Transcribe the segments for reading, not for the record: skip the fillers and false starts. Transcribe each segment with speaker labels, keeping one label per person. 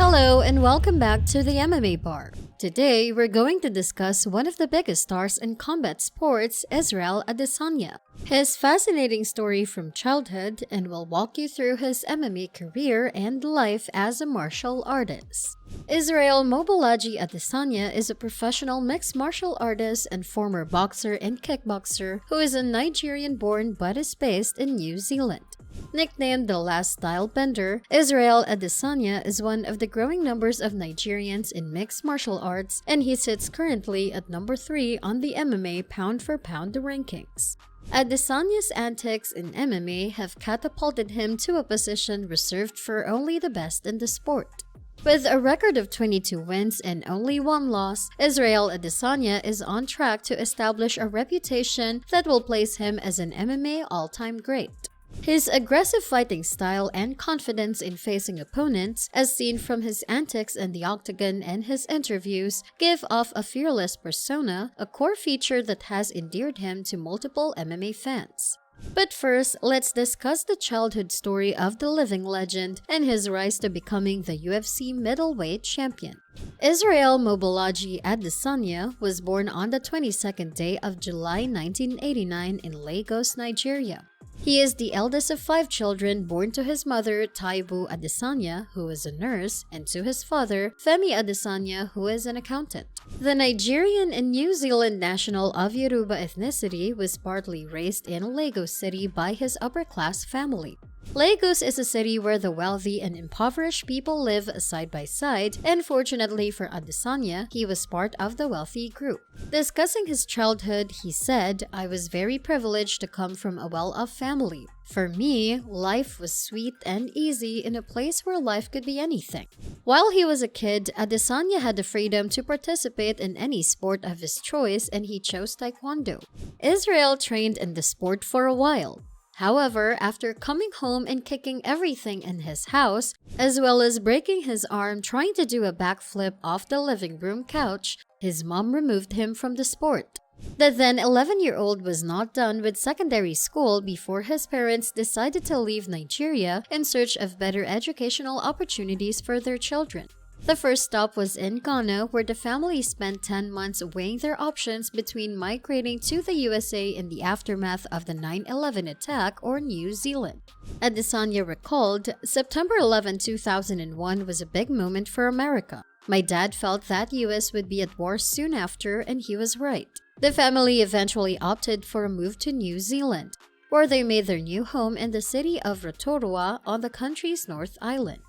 Speaker 1: Hello and welcome back to the MMA Bar. Today, we're going to discuss one of the biggest stars in combat sports, Israel Adesanya. His fascinating story from childhood, and we'll walk you through his MMA career and life as a martial artist. Israel Mobolaji Adesanya is a professional mixed martial artist and former boxer and kickboxer who is a Nigerian-born but is based in New Zealand. Nicknamed the Last Stylebender, Israel Adesanya is one of the growing numbers of Nigerians in mixed martial arts, and he sits currently at number 3 on the MMA pound-for-pound rankings. Adesanya's antics in MMA have catapulted him to a position reserved for only the best in the sport. With a record of 22 wins and only 1 loss, Israel Adesanya is on track to establish a reputation that will place him as an MMA all-time great. His aggressive fighting style and confidence in facing opponents, as seen from his antics in the octagon and his interviews, give off a fearless persona, a core feature that has endeared him to multiple MMA fans. But first, let's discuss the childhood story of the living legend and his rise to becoming the UFC middleweight champion. Israel Mobolaji Adesanya was born on the 22nd day of July 1989 in Lagos, Nigeria. He is the eldest of 5 children born to his mother, Taibu Adesanya, who is a nurse, and to his father, Femi Adesanya, who is an accountant. The Nigerian and New Zealand national of Yoruba ethnicity was partly raised in Lagos City by his upper-class family. Lagos is a city where the wealthy and impoverished people live side by side, and fortunately for Adesanya, he was part of the wealthy group. Discussing his childhood, he said, "I was very privileged to come from a well-off family. For me, life was sweet and easy in a place where life could be anything." While he was a kid, Adesanya had the freedom to participate in any sport of his choice, and he chose Taekwondo. Israel trained in the sport for a while. However, after coming home and kicking everything in his house, as well as breaking his arm trying to do a backflip off the living room couch, his mom removed him from the sport. The then 11-year-old was not done with secondary school before his parents decided to leave Nigeria in search of better educational opportunities for their children. The first stop was in Ghana, where the family spent 10 months weighing their options between migrating to the USA in the aftermath of the 9/11 attack or New Zealand. Adesanya recalled, "September 11, 2001 was a big moment for America. My dad felt that US would be at war soon after, and he was right." The family eventually opted for a move to New Zealand, where they made their new home in the city of Rotorua on the country's North Island.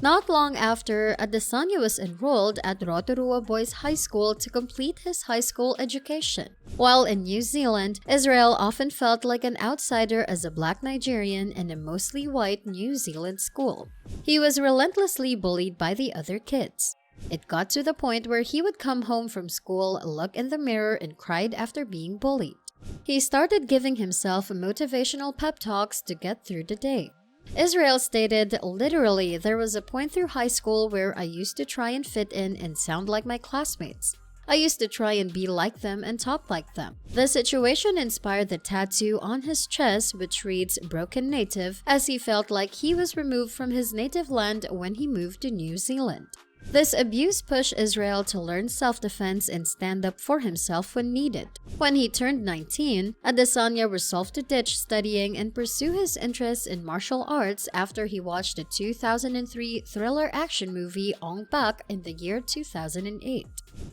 Speaker 1: Not long after, Adesanya was enrolled at Rotorua Boys High School to complete his high school education. While in New Zealand, Israel often felt like an outsider as a black Nigerian in a mostly white New Zealand school. He was relentlessly bullied by the other kids. It got to the point where he would come home from school, look in the mirror, and cried after being bullied. He started giving himself motivational pep talks to get through the day. Israel stated, "Literally, there was a point through high school where I used to try and fit in and sound like my classmates. I used to try and be like them and talk like them." The situation inspired the tattoo on his chest, which reads "Broken Native," as he felt like he was removed from his native land when he moved to New Zealand. This abuse pushed Israel to learn self-defense and stand up for himself when needed. When he turned 19, Adesanya resolved to ditch studying and pursue his interests in martial arts after he watched the 2003 thriller action movie Ong Bak in the year 2008.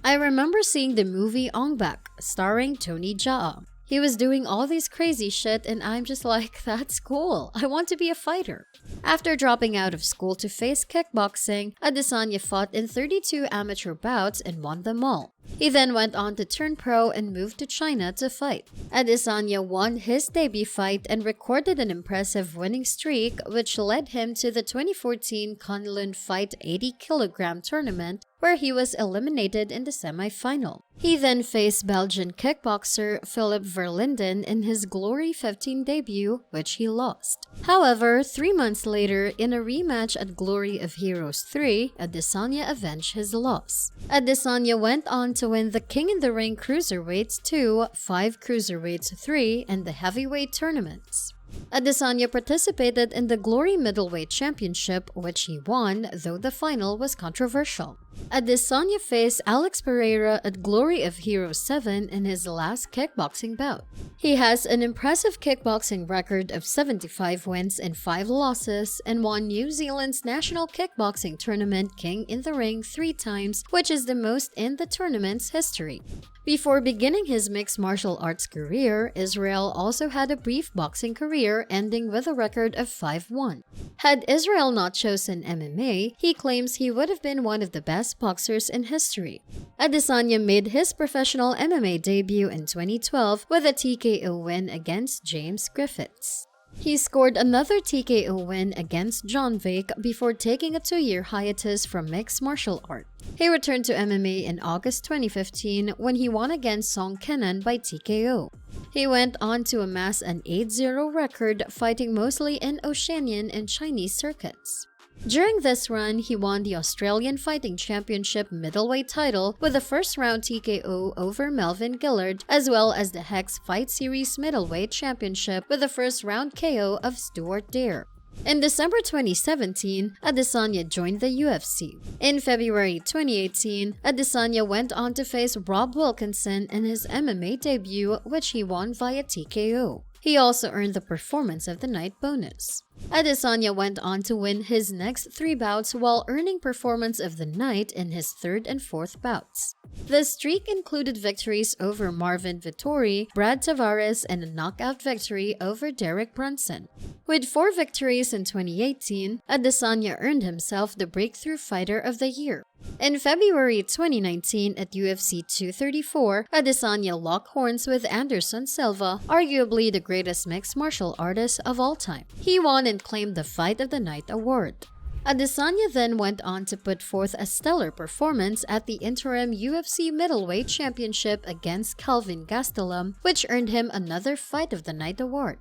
Speaker 1: "I remember seeing the movie Ong Bak, starring Tony Jaa. He was doing all this crazy shit and I'm just like, that's cool. I want to be a fighter." After dropping out of school to face kickboxing, Adesanya fought in 32 amateur bouts and won them all. He then went on to turn pro and moved to China to fight. Adesanya won his debut fight and recorded an impressive winning streak, which led him to the 2014 Kunlun Fight 80-kilogram tournament, where he was eliminated in the semi-final. He then faced Belgian kickboxer Philip Verlinden in his Glory 15 debut, which he lost. However, 3 months later, in a rematch at Glory of Heroes 3, Adesanya avenged his loss. Adesanya went on to win the King in the Ring Cruiserweights 2, 5 Cruiserweights 3, and the Heavyweight tournaments. Adesanya participated in the Glory Middleweight Championship, which he won, though the final was controversial. Adesanya faced Alex Pereira at Glory of Heroes 7 in his last kickboxing bout. He has an impressive kickboxing record of 75 wins and 5 losses and won New Zealand's national kickboxing tournament King in the Ring 3 times, which is the most in the tournament's history. Before beginning his mixed martial arts career, Israel also had a brief boxing career ending with a record of 5-1. Had Israel not chosen MMA, he claims he would have been one of the best boxers in history. Adesanya made his professional MMA debut in 2012 with a TKO win against James Griffiths. He scored another TKO win against John Vick before taking a 2-year hiatus from mixed martial art. He returned to MMA in August 2015 when he won against Song Kenan by TKO. He went on to amass an 8-0 record, fighting mostly in Oceanian and Chinese circuits. During this run, he won the Australian Fighting Championship middleweight title with a first-round TKO over Melvin Gillard, as well as the Hex Fight Series middleweight championship with a first-round KO of Stuart Dare. In December 2017, Adesanya joined the UFC. In February 2018, Adesanya went on to face Rob Wilkinson in his MMA debut, which he won via TKO. He also earned the Performance of the Night bonus. Adesanya went on to win his next 3 bouts while earning Performance of the Night in his 3rd and 4th bouts. The streak included victories over Marvin Vettori, Brad Tavares, and a knockout victory over Derek Brunson. With 4 victories in 2018, Adesanya earned himself the Breakthrough Fighter of the Year. In February 2019 at UFC 234, Adesanya locked horns with Anderson Silva, arguably the greatest mixed martial artist of all time. He won and claimed the Fight of the Night award. Adesanya then went on to put forth a stellar performance at the interim UFC Middleweight Championship against Kelvin Gastelum, which earned him another Fight of the Night award.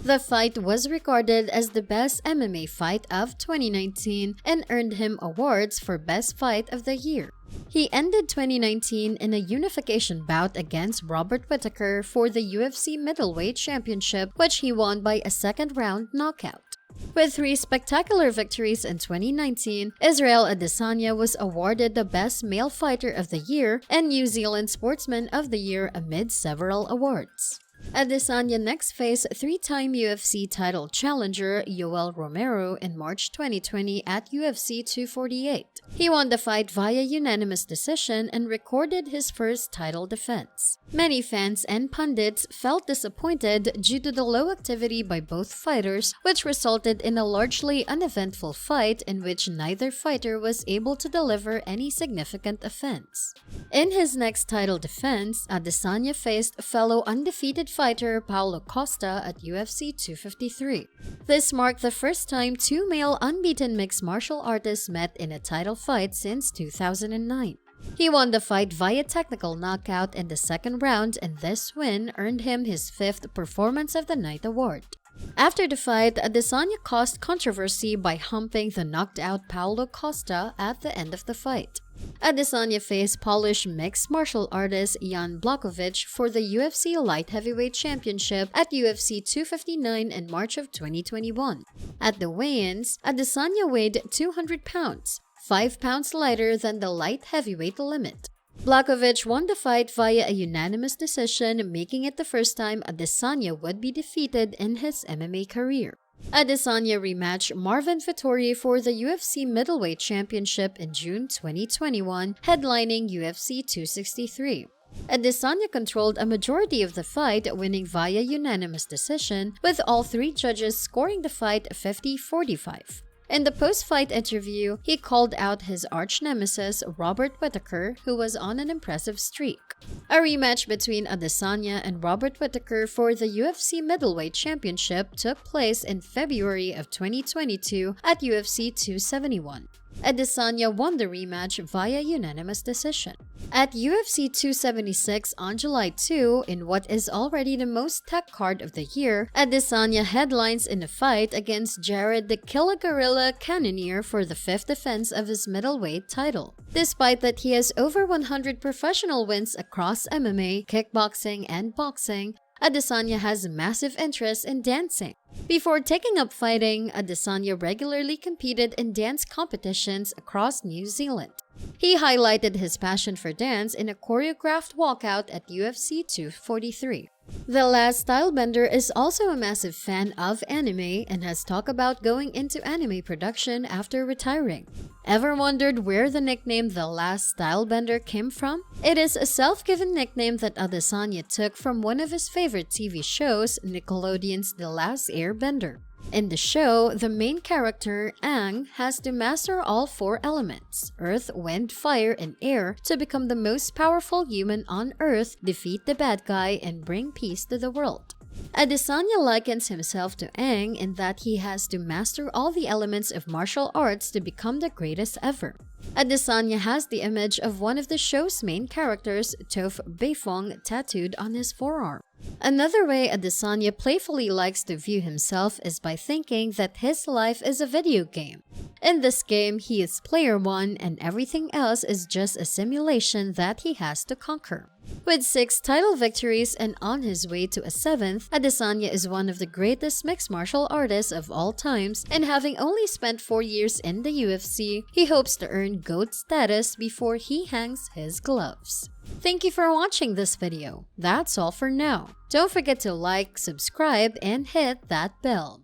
Speaker 1: The fight was regarded as the best MMA fight of 2019 and earned him awards for Best Fight of the Year. He ended 2019 in a unification bout against Robert Whittaker for the UFC Middleweight Championship, which he won by a second-round knockout. With 3 spectacular victories in 2019, Israel Adesanya was awarded the Best Male Fighter of the Year and New Zealand Sportsman of the Year amid several awards. Adesanya next faced 3-time UFC title challenger Yoel Romero in March 2020 at UFC 248. He won the fight via unanimous decision and recorded his first title defense. Many fans and pundits felt disappointed due to the low activity by both fighters, which resulted in a largely uneventful fight in which neither fighter was able to deliver any significant offense. In his next title defense, Adesanya faced fellow undefeated fighter Paulo Costa at UFC 253. This marked the first time 2 male unbeaten mixed martial artists met in a title fight since 2009. He won the fight via technical knockout in the 2nd round, and this win earned him his 5th Performance of the Night award. After the fight, Adesanya caused controversy by humping the knocked-out Paulo Costa at the end of the fight. Adesanya faced Polish mixed martial artist Jan Blachowicz for the UFC Light Heavyweight Championship at UFC 259 in March of 2021. At the weigh-ins, Adesanya weighed 200 pounds, 5 pounds lighter than the light heavyweight limit. Blachowicz won the fight via a unanimous decision, making it the first time Adesanya would be defeated in his MMA career. Adesanya rematched Marvin Vettori for the UFC Middleweight Championship in June 2021, headlining UFC 263. Adesanya controlled a majority of the fight, winning via unanimous decision, with all 3 judges scoring the fight 50-45. In the post-fight interview, he called out his arch-nemesis Robert Whittaker, who was on an impressive streak. A rematch between Adesanya and Robert Whittaker for the UFC Middleweight Championship took place in February of 2022 at UFC 271. Adesanya won the rematch via unanimous decision. At UFC 276 on July 2, in what is already the most tech card of the year, Adesanya headlines in a fight against Jared the Killa Gorilla Cannonier for the 5th defense of his middleweight title. Despite that he has over 100 professional wins across MMA, kickboxing, and boxing, Adesanya has a massive interest in dancing. Before taking up fighting, Adesanya regularly competed in dance competitions across New Zealand. He highlighted his passion for dance in a choreographed walkout at UFC 243. The Last Stylebender is also a massive fan of anime and has talked about going into anime production after retiring. Ever wondered where the nickname The Last Stylebender came from? It is a self-given nickname that Adesanya took from one of his favorite TV shows, Nickelodeon's The Last Airbender. In the show, the main character, Aang, has to master all four elements, earth, wind, fire, and air, to become the most powerful human on Earth, defeat the bad guy, and bring peace to the world. Adesanya likens himself to Aang in that he has to master all the elements of martial arts to become the greatest ever. Adesanya has the image of one of the show's main characters, Toph Beifong, tattooed on his forearm. Another way Adesanya playfully likes to view himself is by thinking that his life is a video game. In this game, he is player one and everything else is just a simulation that he has to conquer. With 6 title victories and on his way to a 7th, Adesanya is one of the greatest mixed martial artists of all times, and having only spent 4 years in the UFC, he hopes to earn GOAT status before he hangs his gloves. Thank you for watching this video. That's all for now. Don't forget to like, subscribe, and hit that bell.